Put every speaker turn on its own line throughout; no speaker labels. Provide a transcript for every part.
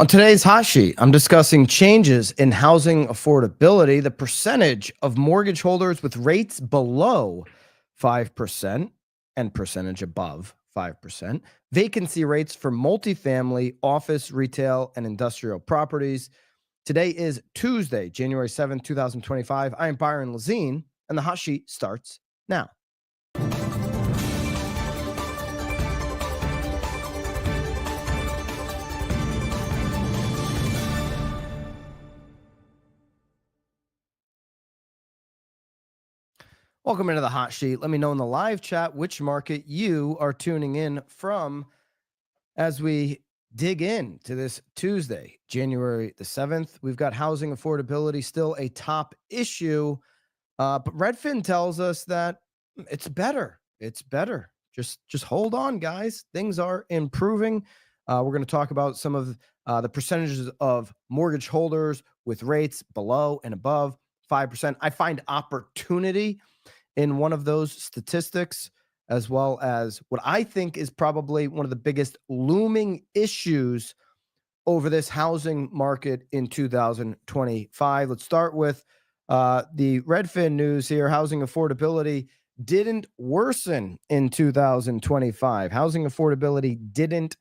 On today's hot sheet, I'm discussing changes in housing affordability, the percentage of mortgage holders with rates below 5% and percentage above 5%, vacancy rates for multifamily, office, retail, and industrial properties. Today is Tuesday, January 7th, 2025. I am Byron Lazine, and the hot sheet starts now. Welcome into the hot sheet. Let me know in the live chat which market you are tuning in from as we dig in to this Tuesday, January the 7th. We've got housing affordability still a top issue, but Redfin tells us that it's better. It's better. Just hold on, guys. Things are improving. We're going to talk about some of the percentages of mortgage holders with rates below and above 5%. I find opportunity in one of those statistics, as well as what I think is probably one of the biggest looming issues over this housing market in 2025. Let's start with the Redfin news here. Housing affordability didn't worsen in 2025. Housing affordability didn't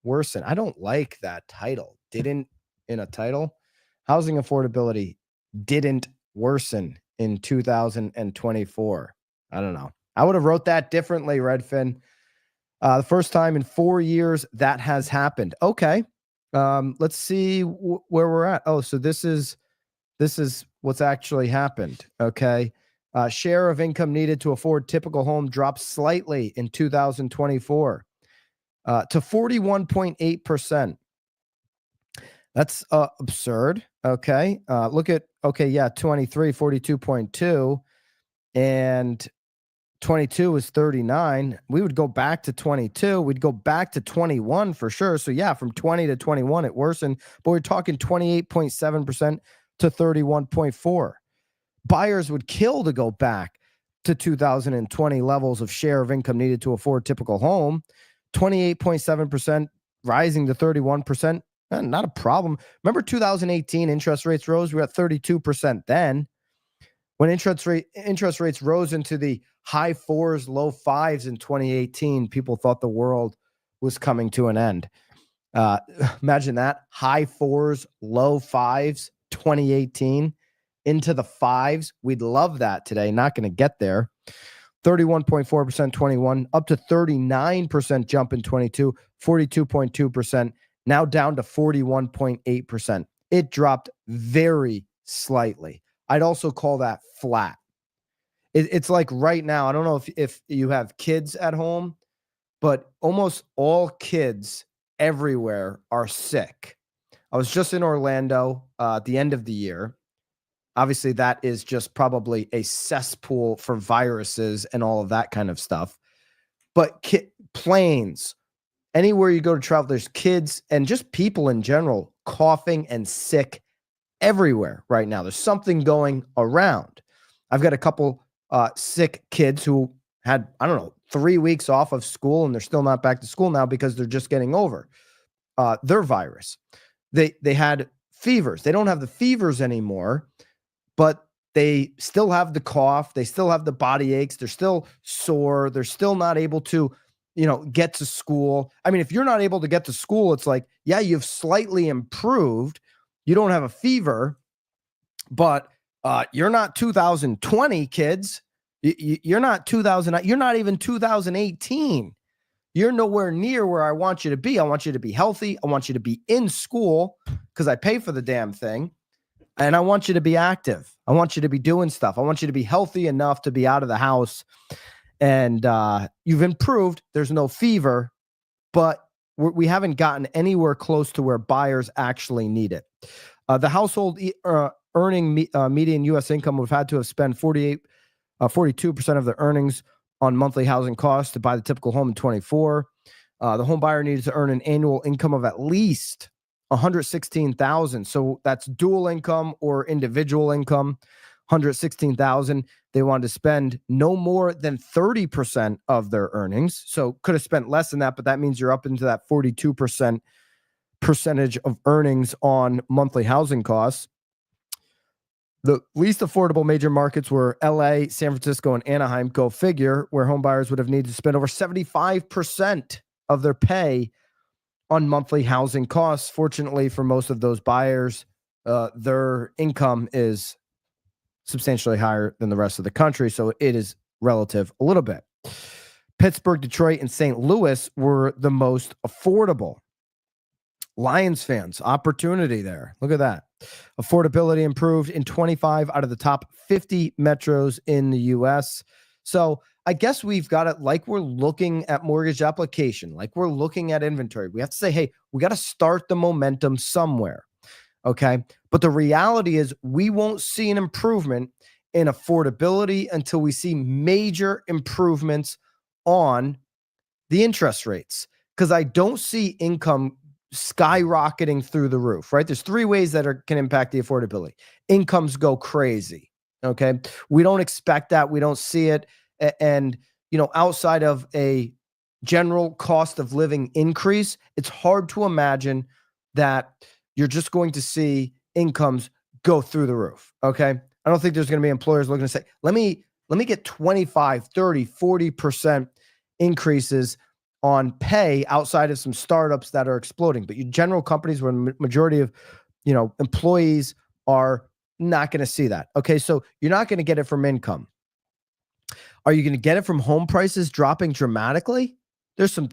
worsen. I don't like that title. Didn't in a title. Housing affordability didn't worsen in 2024. I don't know. I would have wrote that differently, Redfin. The first time in 4 years that has happened. Okay. Let's see where we're at. Oh, so this is what's actually happened. Okay. Share of income needed to afford typical home dropped slightly in 2024 to 41.8%. That's absurd. Okay. Look at, 23, 42.2, and 22 is 39. We would go back to 22. We'd go back to 21 for sure. So yeah, from 20 to 21, it worsened, but we're talking 28.7% to 31.4. Buyers would kill to go back to 2020 levels of share of income needed to afford typical home. 28.7% rising to 31%. Not a problem. Remember 2018 interest rates rose? We were at 32% then. When interest rates rose into the high fours, low fives in 2018, people thought the world was coming to an end. Imagine that. High fours, low fives, 2018 into the fives. We'd love that today. Not going to get there. 31.4%, 21, up to 39% jump in 22, 42.2%. Now down to 41.8%. It dropped very slightly. I'd also call that flat. It's like right now, I don't know if you have kids at home, but almost all kids everywhere are sick. I was just in Orlando at the end of the year. Obviously, that is just probably a cesspool for viruses and all of that kind of stuff. But planes, anywhere you go to travel, there's kids and just people in general coughing and sick everywhere right now. There's something going around. I've got a couple sick kids who had, 3 weeks off of school, and they're still not back to school now because they're just getting over their virus. They had fevers. They don't have the fevers anymore, but they still have the cough. They still have the body aches. They're still sore. They're still not able to get to school. I mean, if you're not able to get to school, it's like, yeah, you've slightly improved. You don't have a fever, but you're not 2020 kids. You're not 2000. You're not even 2018. You're nowhere near where I want you to be. I want you to be healthy. I want you to be in school because I pay for the damn thing. And I want you to be active. I want you to be doing stuff. I want you to be healthy enough to be out of the house. And you've improved. There's no fever, but we haven't gotten anywhere close to where buyers actually need it. The household earning median U.S. income would have had to have spent 42% of their earnings on monthly housing costs to buy the typical home in 24. The home buyer needed to earn an annual income of at least $116,000. So that's dual income or individual income. $116,000. They wanted to spend no more than 30% of their earnings. So could have spent less than that, but that means you're up into that 42% percentage of earnings on monthly housing costs. The least affordable major markets were LA, San Francisco, and Anaheim. Go figure, where home buyers would have needed to spend over 75% of their pay on monthly housing costs. Fortunately, for most of those buyers, their income is substantially higher than the rest of the country, so it is relative a little bit. Pittsburgh, Detroit, and St. Louis were the most affordable. Lions fans, opportunity there. Look at that. Affordability improved in 25 out of the top 50 metros in the U.S. So I guess we've got it like we're looking at mortgage application, like we're looking at inventory. We have to say, hey, we got to start the momentum somewhere. Okay. But the reality is we won't see an improvement in affordability until we see major improvements on the interest rates, because I don't see income skyrocketing through the roof, right? There's three ways that can impact the affordability. Incomes go crazy. Okay. We don't expect that. We don't see it. And, outside of a general cost of living increase, it's hard to imagine that you're just going to see incomes go through the roof. Okay. I don't think there's going to be employers looking to say, let me get 25, 30, 40% increases on pay outside of some startups that are exploding. But your general companies where majority of, employees are not going to see that. Okay. So you're not going to get it from income. Are you going to get it from home prices dropping dramatically? There's some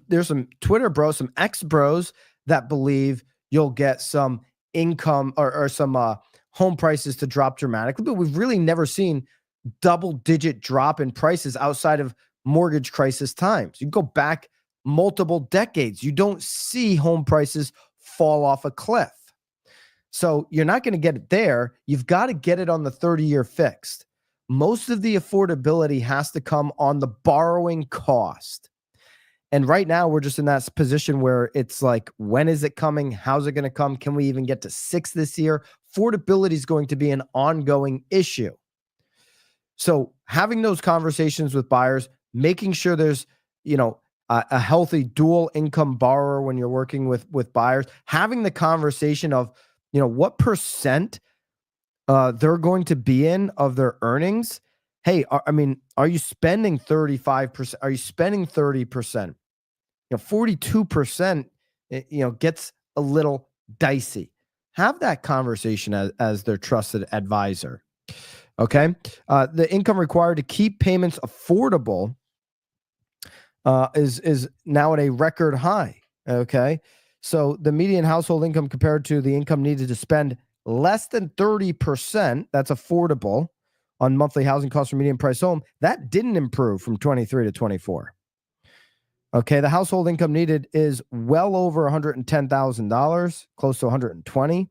Twitter bros, some ex bros that believe you'll get some income or some home prices to drop dramatically, but we've really never seen double-digit drop in prices outside of mortgage crisis times. You go back multiple decades, you don't see home prices fall off a cliff. So you're not going to get it there. You've got to get it on the 30-year fixed. Most of the affordability has to come on the borrowing cost. And right now we're just in that position where it's like, when is it coming? How's it going to come? Can we even get to 6 this year? Affordability is going to be an ongoing issue. So having those conversations with buyers, making sure there's, a healthy dual income borrower when you're working with buyers, having the conversation of, what percent they're going to be in of their earnings. Hey, are you spending 35%? Are you spending 30%? 42%, gets a little dicey. Have that conversation as their trusted advisor. Okay. The income required to keep payments affordable is now at a record high. Okay. So the median household income compared to the income needed to spend less than 30%, that's affordable on monthly housing costs for median price home, that didn't improve from 23 to 24. Okay, the household income needed is well over $110,000, close to 120,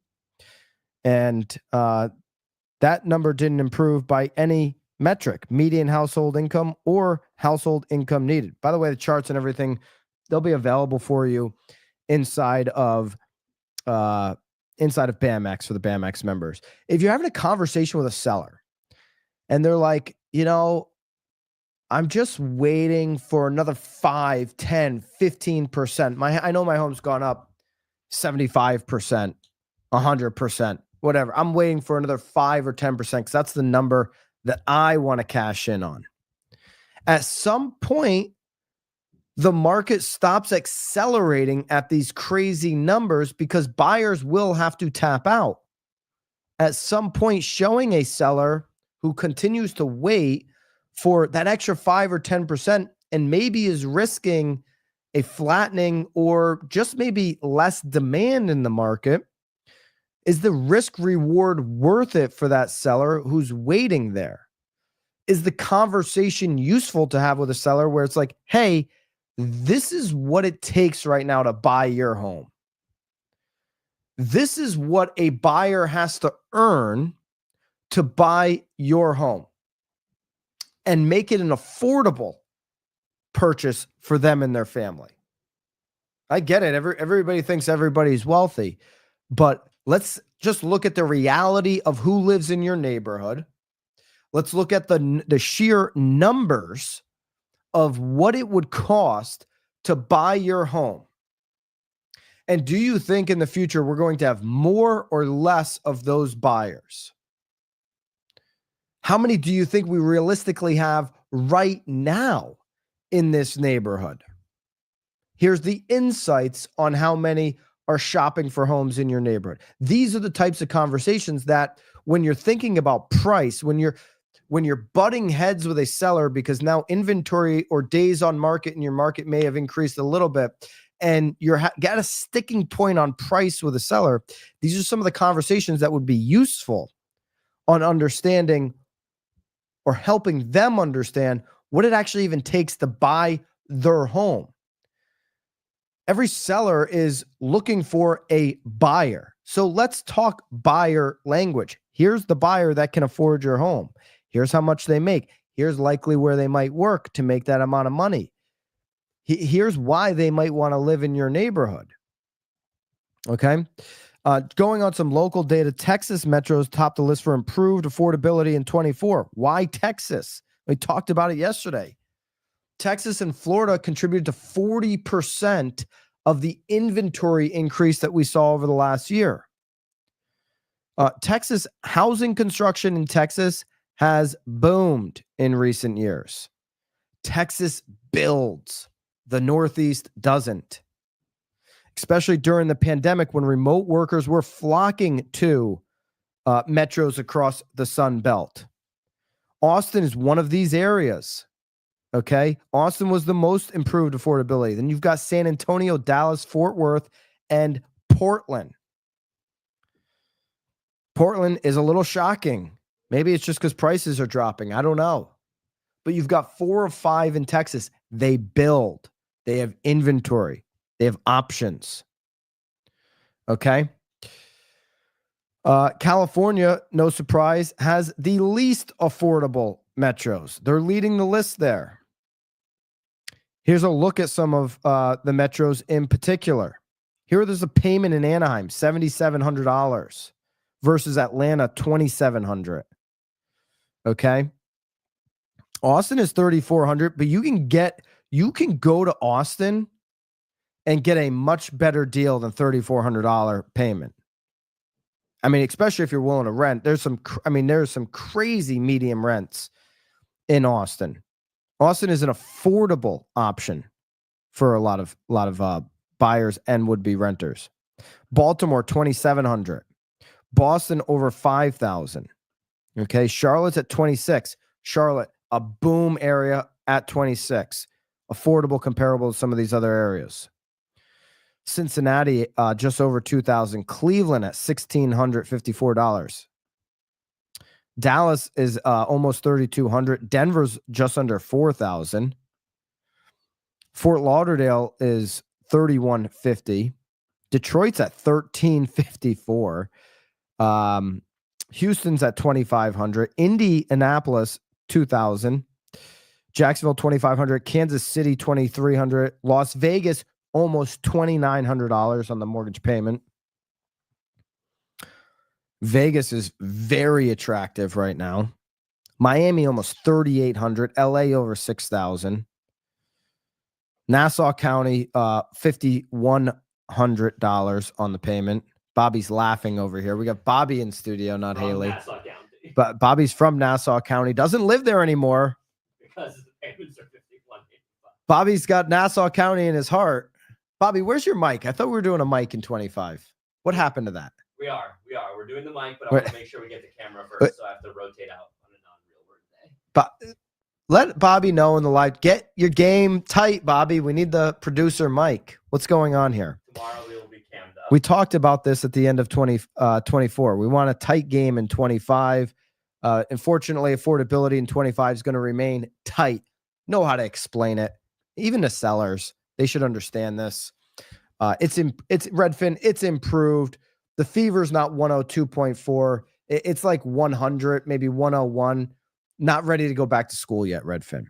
and that number didn't improve by any metric, median household income or household income needed. By the way, the charts and everything, they'll be available for you inside of BAMX for the BAMX members. If you're having a conversation with a seller and they're like, I'm just waiting for another 5, 10, 15%. I know my home's gone up 75%, 100%, whatever. I'm waiting for another 5 or 10% because that's the number that I want to cash in on. At some point, the market stops accelerating at these crazy numbers because buyers will have to tap out. At some point, showing a seller who continues to wait for that extra 5 or 10% and maybe is risking a flattening or just maybe less demand in the market, is the risk reward worth it for that seller who's waiting there? Is the conversation useful to have with a seller where it's like, hey, this is what it takes right now to buy your home. This is what a buyer has to earn to buy your home and make it an affordable purchase for them and their family. I get it. Everybody thinks everybody's wealthy, but let's just look at the reality of who lives in your neighborhood. Let's look at the sheer numbers of what it would cost to buy your home. And do you think in the future we're going to have more or less of those buyers? How many do you think we realistically have right now in this neighborhood? Here's the insights on how many are shopping for homes in your neighborhood. These are the types of conversations that when you're thinking about price, when you're butting heads with a seller because now inventory or days on market in your market may have increased a little bit, and you're got a sticking point on price with a seller, these are some of the conversations that would be useful on understanding or helping them understand what it actually even takes to buy their home. Every seller is looking for a buyer. So let's talk buyer language. Here's the buyer that can afford your home. Here's how much they make. Here's likely where they might work to make that amount of money. Here's why they might want to live in your neighborhood. Okay. Going on some local data, Texas metros topped the list for improved affordability in 24. Why Texas? We talked about it yesterday. Texas and Florida contributed to 40% of the inventory increase that we saw over the last year. Texas housing construction in Texas has boomed in recent years. Texas builds. The Northeast doesn't. Especially during the pandemic when remote workers were flocking to metros across the Sun Belt. Austin is one of these areas. Okay. Austin was the most improved affordability. Then you've got San Antonio, Dallas, Fort Worth, and Portland. Portland is a little shocking. Maybe it's just because prices are dropping. I don't know. But you've got 4 or 5 in Texas. They build. They have inventory. They have options. Okay. California, no surprise, has the least affordable metros. They're leading the list there. Here's a look at some of the metros in particular. Here, there's a payment in Anaheim, $7,700 versus Atlanta, $2,700. Okay. Austin is $3,400, but you can go to Austin and get a much better deal than $3,400 payment. I mean, especially if you're willing to rent. There's some crazy medium rents in Austin. Austin is an affordable option for a lot of buyers and would-be renters. Baltimore, $2,700. Boston, over $5,000. Okay, Charlotte's at $26,000. Charlotte, a boom area at $26,000. Affordable, comparable to some of these other areas. Cincinnati, just over $2,000. Cleveland at $1,654. Dallas is almost $3,200. Denver's just under $4,000. Fort Lauderdale is $3,150. Detroit's at $1,354. Houston's at $2,500. Indianapolis, $2,000. Jacksonville, $2,500. Kansas City, $2,300. Las Vegas, almost $2,900 on the mortgage payment. Vegas is very attractive right now. Miami, almost $3,800. LA, over $6,000. Nassau County, $5,100 on the payment. Bobby's laughing over here. We got Bobby in studio, not from Haley. Nassau County. But Bobby's from Nassau County. Doesn't live there anymore. Because the payments are $5,185. Bobby's got Nassau County in his heart. Bobby, where's your mic? I thought we were doing a mic in 25. What happened to that?
We are. We're doing the mic, but I want to make sure we get the camera first, so I have to rotate out on a non-real word day.
But let Bobby know in the live. Get your game tight, Bobby. We need the producer mic. What's going on here?
Tomorrow we will be cammed up.
We talked about this at the end of 24. We want a tight game in 25. Unfortunately, affordability in 25 is going to remain tight. Know how to explain it. Even to sellers, they should understand this. It's Redfin. It's improved. The fever's not 102.4. It's like 100, maybe 101. Not ready to go back to school yet, Redfin.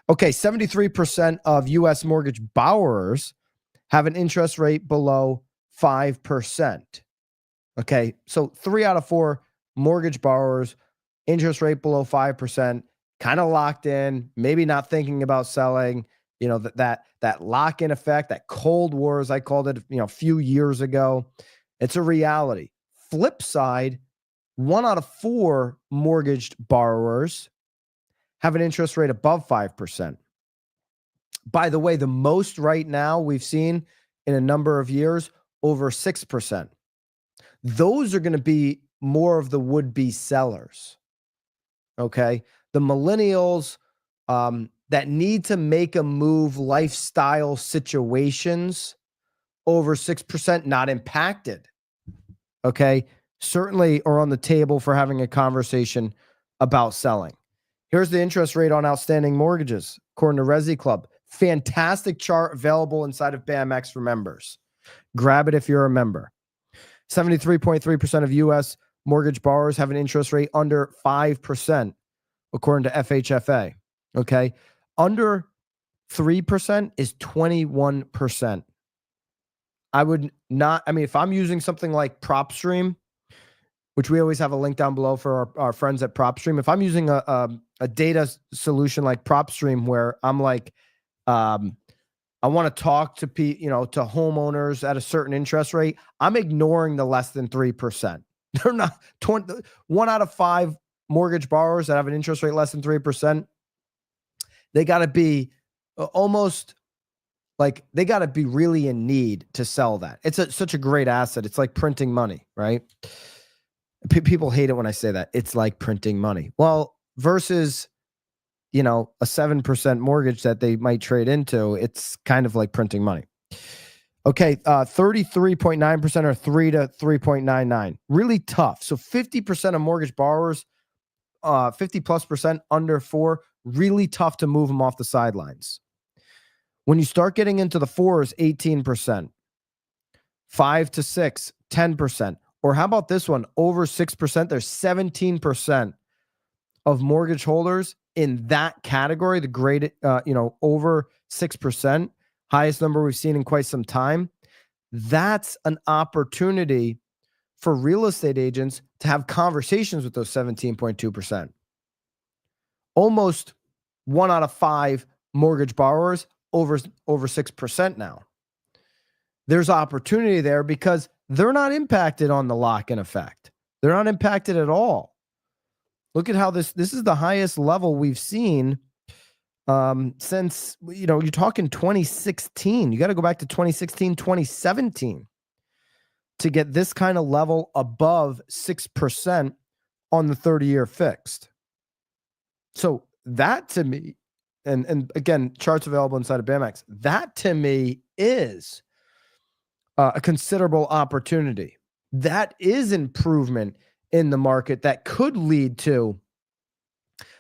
Okay, 73% of U.S. mortgage borrowers have an interest rate below 5%. Okay, so 3 out of 4 mortgage borrowers, interest rate below 5%, kind of locked in, maybe not thinking about selling. that lock-in effect, that Cold War, as I called it, a few years ago. It's a reality. Flip side, 1 out of 4 mortgaged borrowers have an interest rate above 5%. By the way, the most right now we've seen in a number of years, over 6%. Those are going to be more of the would-be sellers. Okay. The millennials that need to make a move, lifestyle situations, over 6%, not impacted. Okay. Certainly are on the table for having a conversation about selling. Here's the interest rate on outstanding mortgages, according to Resi Club. Fantastic chart available inside of BAMX for members. Grab it if you're a member. 73.3% of U.S. mortgage borrowers have an interest rate under 5%, according to FHFA. Okay. Under 3% is 21%. I would not, if I'm using something like PropStream, which we always have a link down below for our friends at PropStream. If I'm using a data solution like PropStream, where I'm like, I want to talk to to homeowners at a certain interest rate, I'm ignoring the less than 3%. They're not 1 out of 5 mortgage borrowers that have an interest rate less than 3%. They got to be almost like they got to be really in need to sell that. It's such a great asset. It's like printing money, right? People hate it when I say that. It's like printing money. Well, versus, a 7% mortgage that they might trade into, it's kind of like printing money. Okay, 33.9% are 3 to 3.99. Really tough. So 50% of mortgage borrowers, 50+% under 4, really tough to move them off the sidelines. When you start getting into the 4s, 18%, 5 to 6, 10%. Or how about this one? Over 6%, there's 17% of mortgage holders in that category, the grade, over 6%, highest number we've seen in quite some time. That's an opportunity for real estate agents to have conversations with those 17.2%. Almost 1 out of 5 mortgage borrowers over 6% now. There's opportunity there because they're not impacted on the lock-in effect. They're not impacted at all. Look at how this is the highest level we've seen since, you're talking 2016. You got to go back to 2016, 2017 to get this kind of level above 6% on the 30-year fixed. So that to me, and again, charts available inside of BAMX, that to me is a considerable opportunity. That is improvement in the market that could lead to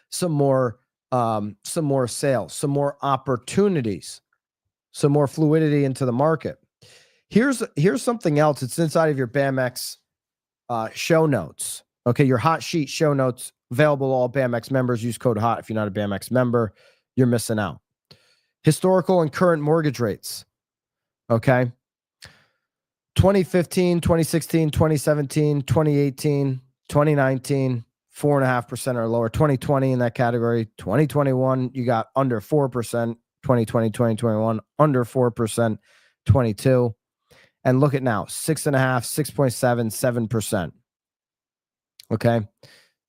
some more sales, some more opportunities, some more fluidity into the market. Here's something else. It's inside of your BAMX show notes. Okay, your hot sheet show notes available to all BAMX members. Use code HOT. If you're not a BAMX member, you're missing out. Historical and current mortgage rates. Okay. 2015, 2016, 2017, 2018, 2019, 4.5% or lower. 2020 in that category. 2021, you got under 4%. 2020, 2021, under 4%. 22. And look at now, 6.5%, 6.7%, 7%. Okay.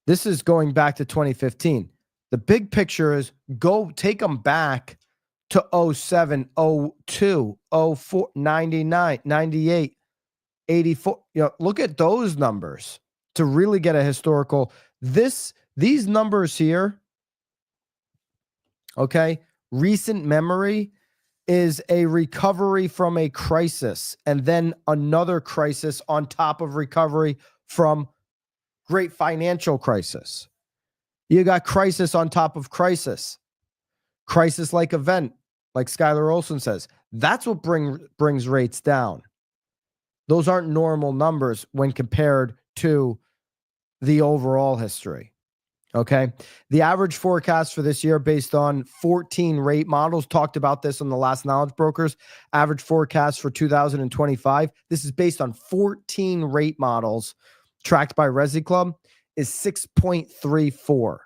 This is going back to 2015. The big picture is go take them back to 07, 02, 04, 99, 98, 84. Look at those numbers to really get a historical. These numbers here, okay, recent memory is a recovery from a crisis and then another crisis on top of recovery from great financial crisis. You got crisis on top of crisis. Crisis-like event, like Skylar Olson says. That's what brings rates down. Those aren't normal numbers when compared to the overall history. Okay. The average forecast for this year based on 14 rate models, talked about this on the last Knowledge Brokers, average forecast for 2025. This is based on 14 rate models tracked by Resi Club is 6.34.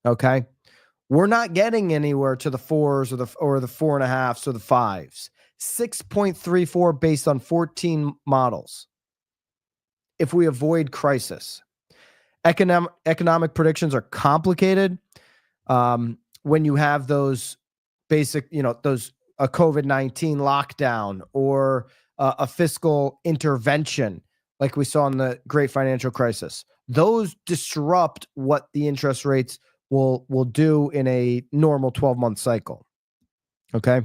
Okay. We're not getting anywhere to the 4s or the 4.5s or the 5s. 6.34 based on 14 models. If we avoid crisis, economic predictions are complicated. When you have those basic, those a COVID-19 lockdown or a fiscal intervention like we saw in the great financial crisis, those disrupt what the interest rates will do in a normal 12-month cycle. Okay.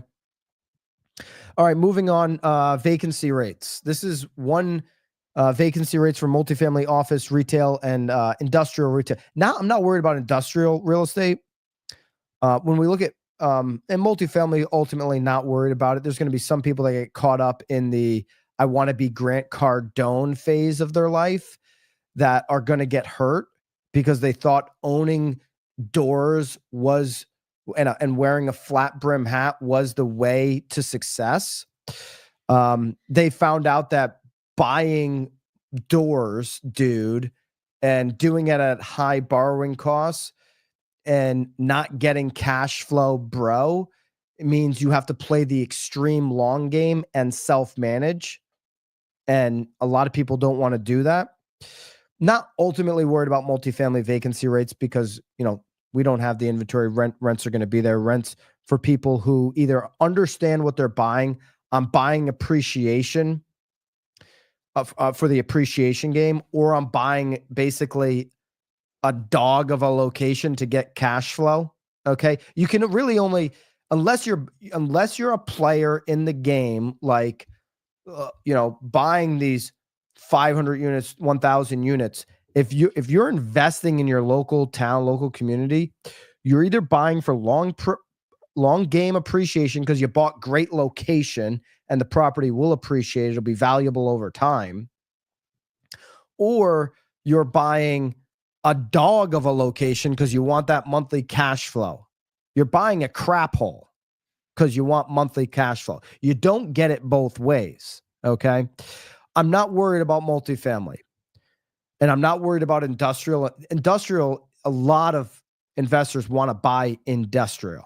All right, moving on. Vacancy rates. This is one vacancy rates for multifamily, office, retail, and industrial retail. Now, I'm not worried about industrial real estate. When we look at and multifamily, ultimately not worried about it. There's going to be some people that get caught up in the I want to be Grant Cardone phase of their life that are going to get hurt because they thought owning doors was and wearing a flat brim hat was the way to success. They found out that buying doors, dude, and doing it at high borrowing costs and not getting cash flow, bro, it means you have to play the extreme long game and self-manage. And a lot of people don't want to do that. Not ultimately worried about multifamily vacancy rates because, we don't have the inventory. Rents are going to be there. Rents for people who either understand what they're buying. I'm buying appreciation for the appreciation game, or I'm buying basically a dog of a location to get cash flow. Okay. You can really only, unless you're a player in the game, like, buying these 500 units, 1,000 units, if you're investing in your local town, local community, you're either buying for long game appreciation because you bought great location and the property will appreciate. It'll be valuable over time. Or you're buying a dog of a location because you want that monthly cash flow. You're buying a crap hole because you want monthly cash flow. You don't get it both ways. Okay. I'm not worried about multifamily. And I'm not worried about industrial. Industrial, a lot of investors want to buy industrial.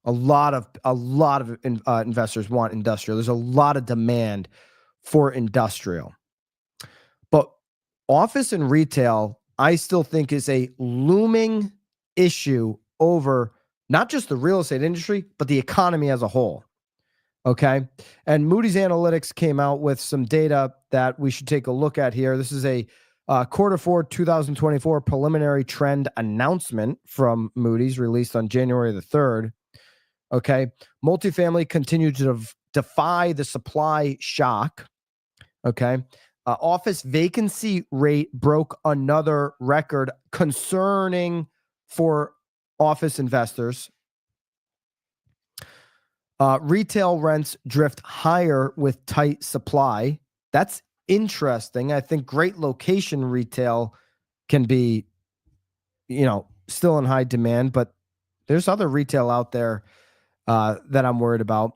A lot of investors want industrial. There's a lot of demand for industrial. But office and retail, I still think, is a looming issue over not just the real estate industry, but the economy as a whole. Okay. And Moody's Analytics came out with some data that we should take a look at here. This is a Q4 2024 preliminary trend announcement from Moody's released on January the 3rd. Okay. Multifamily continued to defy the supply shock. Okay. Office vacancy rate broke another record, concerning for office investors. Retail rents drift higher with tight supply. That's interesting. I think great location retail can be, still in high demand, but there's other retail out there that I'm worried about.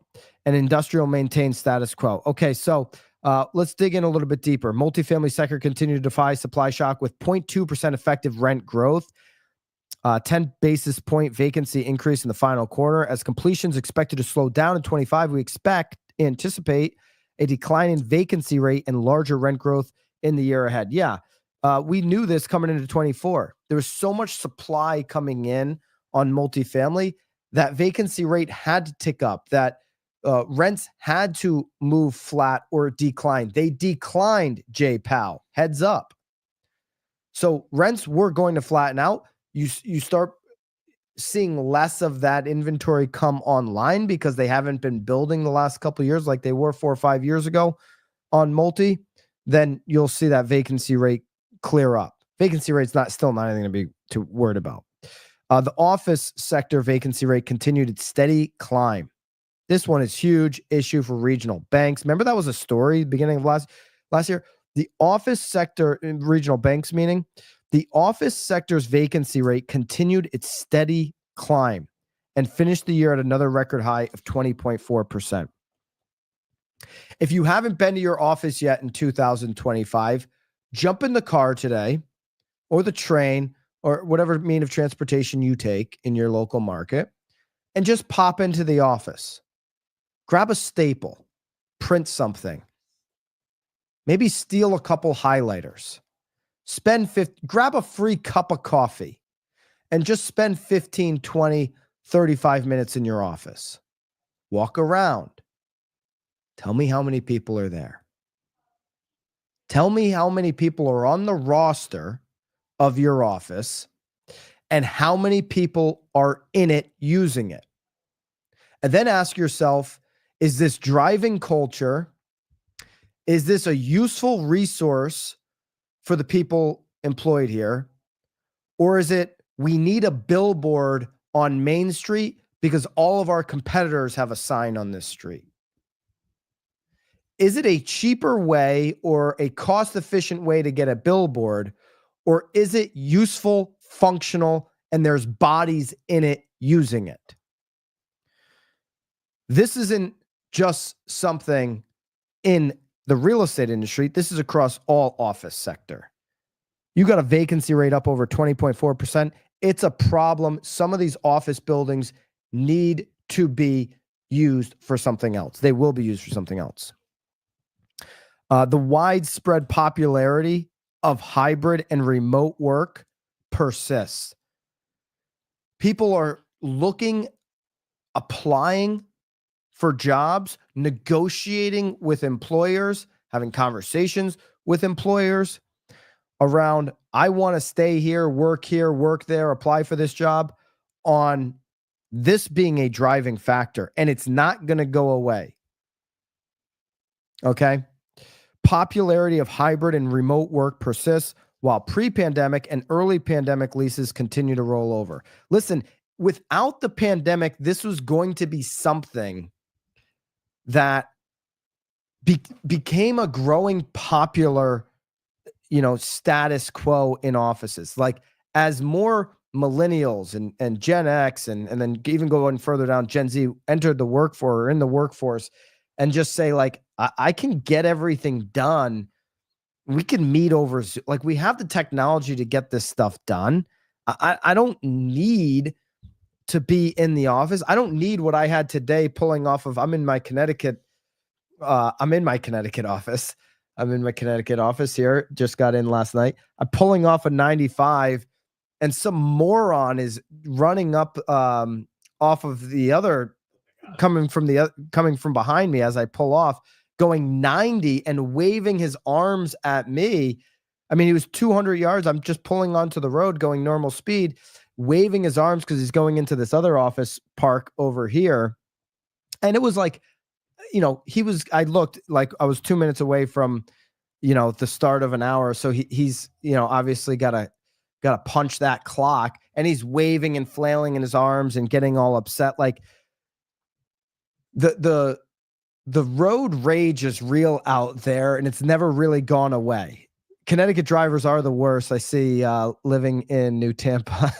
And industrial maintains status quo. Okay, so let's dig in a little bit deeper. Multifamily sector continued to defy supply shock with 0.2% effective rent growth. 10 basis point vacancy increase in the final quarter. As completions expected to slow down in 25, we anticipate a decline in vacancy rate and larger rent growth in the year ahead. Yeah, we knew this coming into 24. There was so much supply coming in on multifamily that vacancy rate had to tick up, that rents had to move flat or decline. They declined, Jay Powell. Heads up. So rents were going to flatten out. You start seeing less of that inventory come online because they haven't been building the last couple of years like they were 4 or 5 years ago on multi, then you'll see that vacancy rate clear up. Vacancy rate's still not anything to be too worried about. The office sector vacancy rate continued its steady climb. This one is huge issue for regional banks. Remember that was a story beginning of last year? The office sector, regional banks meaning, the office sector's vacancy rate continued its steady climb and finished the year at another record high of 20.4%. If you haven't been to your office yet in 2025, jump in the car today or the train or whatever mean of transportation you take in your local market, and just pop into the office. Grab a staple, print something, maybe steal a couple highlighters, grab a free cup of coffee, and just spend 15, 20, 35 minutes in your office. Walk around. Tell me how many people are there. Tell me how many people are on the roster of your office and how many people are in it using it. And then ask yourself, is this driving culture? Is this a useful resource for the people employed here? Or is it we need a billboard on Main Street because all of our competitors have a sign on this street? Is it a cheaper way or a cost-efficient way to get a billboard, or is it useful, functional, and there's bodies in it using it? This isn't just something in the real estate industry. This is across all office sector. You got a vacancy rate up over 20.4%. It's a problem. Some of these office buildings need to be used for something else. They will be used for something else. The widespread popularity of hybrid and remote work persists. People are looking, applying for jobs, negotiating with employers, having conversations with employers around, I want to stay here, work there, apply for this job, on this being a driving factor, and it's not going to go away. Okay? Popularity of hybrid and remote work persists while pre-pandemic and early pandemic leases continue to roll over. Listen, without the pandemic, this was going to be something that became a growing popular, status quo in offices. Like, as more millennials and Gen X and then even going further down, Gen Z entered the workforce or in the workforce, and just say, like, I can get everything done. We can meet over Zoom. Like, we have the technology to get this stuff done. I don't need to be in the office. I don't need what I had today pulling off of, I'm in my Connecticut office. I'm in my Connecticut office here. Just got in last night. I'm pulling off a 95, and some moron is running up off of the other, coming from behind me as I pull off, going 90 and waving his arms at me. I mean, he was 200 yards. I'm just pulling onto the road going normal speed, waving his arms because he's going into this other office park over here. And it was like, I looked like I was 2 minutes away from, the start of an hour. So he's, obviously got to punch that clock, and he's waving and flailing in his arms and getting all upset. Like, the road rage is real out there, and it's never really gone away. Connecticut drivers are the worst. I see, living in New Tampa,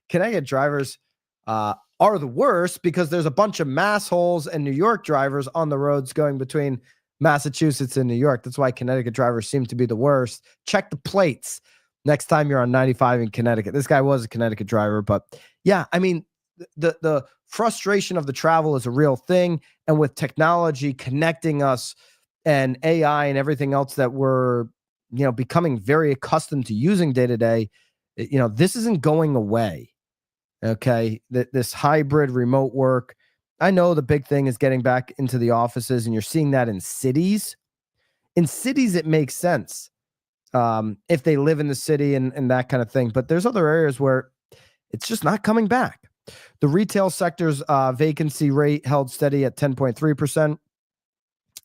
Connecticut drivers are the worst because there's a bunch of massholes and New York drivers on the roads going between Massachusetts and New York. That's why Connecticut drivers seem to be the worst. Check the plates next time you're on 95 in Connecticut. This guy was a Connecticut driver, but yeah, I mean, the frustration of the travel is a real thing. And with technology connecting us and AI and everything else that we're, becoming very accustomed to using day to day, this isn't going away. Okay. This hybrid remote work. I know the big thing is getting back into the offices, and you're seeing that in cities. In cities, it makes sense if they live in the city and that kind of thing. But there's other areas where it's just not coming back. The retail sector's vacancy rate held steady at 10.3%,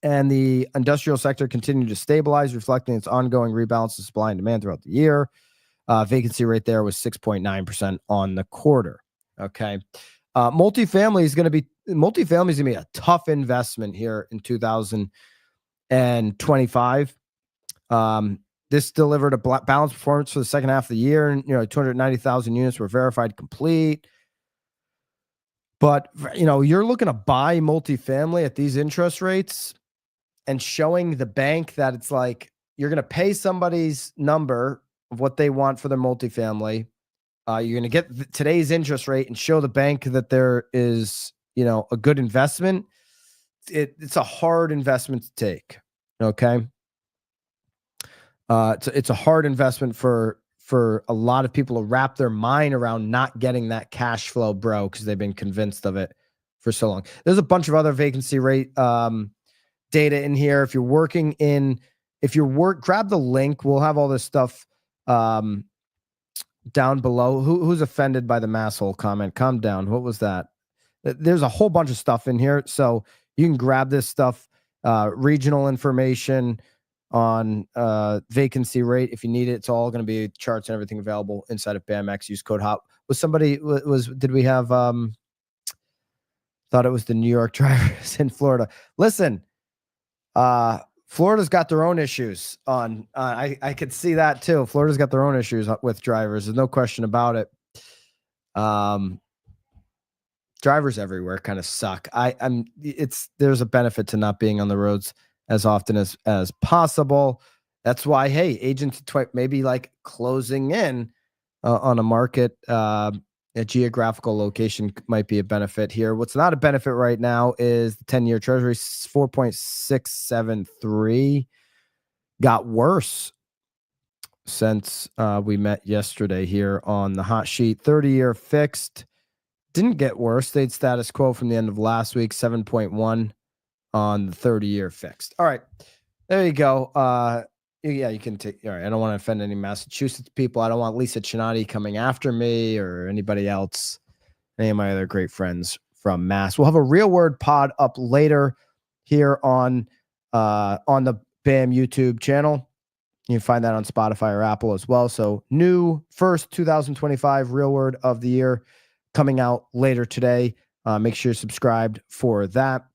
and the industrial sector continued to stabilize, reflecting its ongoing rebalance of supply and demand throughout the year. Vacancy rate there was 6.9% on the quarter. Okay. Multifamily is going to be a tough investment here in 2025. This delivered a balanced performance for the second half of the year, and 290,000 units were verified complete. But you're looking to buy multifamily at these interest rates and showing the bank that it's like you're going to pay somebody's number of what they want for their multifamily. You're going to get today's interest rate and show the bank that there is, a good investment. It's a hard investment to take. Okay. It's a hard investment for a lot of people to wrap their mind around not getting that cash flow, bro, because they've been convinced of it for so long. There's a bunch of other vacancy rate data in here. If you're grab the link. We'll have all this stuff down below. Who's offended by the masshole comment? Calm down. What was that? There's a whole bunch of stuff in here, so you can grab this stuff. Regional information on vacancy rate if you need it. It's all going to be charts and everything available inside of BAMX. Use code HOP. Did we have thought it was the New York drivers in Florida? Listen, Florida's got their own issues on I could see that too. Florida's got their own issues with drivers. There's no question about it. Drivers everywhere kind of suck. There's a benefit to not being on the roads as often as possible. That's why, hey, agents maybe like closing in on a market, a geographical location might be a benefit here. What's not a benefit right now is the 10-year treasury, 4.673. Got worse since we met yesterday here on the hot sheet. 30-year fixed didn't get worse. Stayed status quo from the end of last week, 7.1 on the 30-year fixed. All right, there you go. Yeah, you can take. All right, I don't want to offend any Massachusetts people. I don't want Lisa Chinati coming after me or anybody else, any of my other great friends from Mass. We'll have a Real Word pod up later here on the BAM YouTube channel. You can find that on Spotify or Apple as well. So new first 2025 Real Word of the year coming out later today. Make sure you're subscribed for that.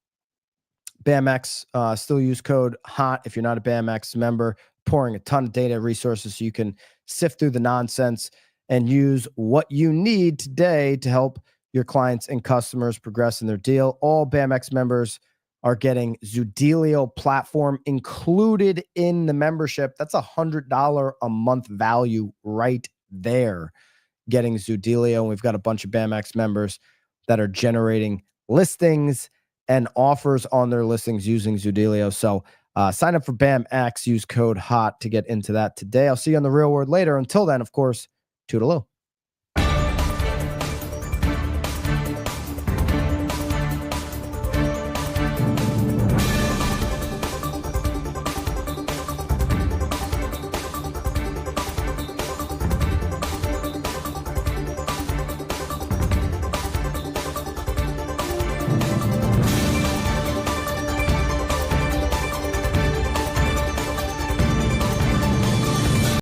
BAMX, still use code HOT if you're not a BAMX member, pouring a ton of data resources so you can sift through the nonsense and use what you need today to help your clients and customers progress in their deal. All BAMX members are getting Zoodealio platform included in the membership. That's $100 a month value right there, getting Zoodealio. And we've got a bunch of BAMX members that are generating listings and offers on their listings using Zoodealio. So sign up for BAMX, use code HOT to get into that today. I'll see you on the Real Word later. Until then, of course, toodaloo.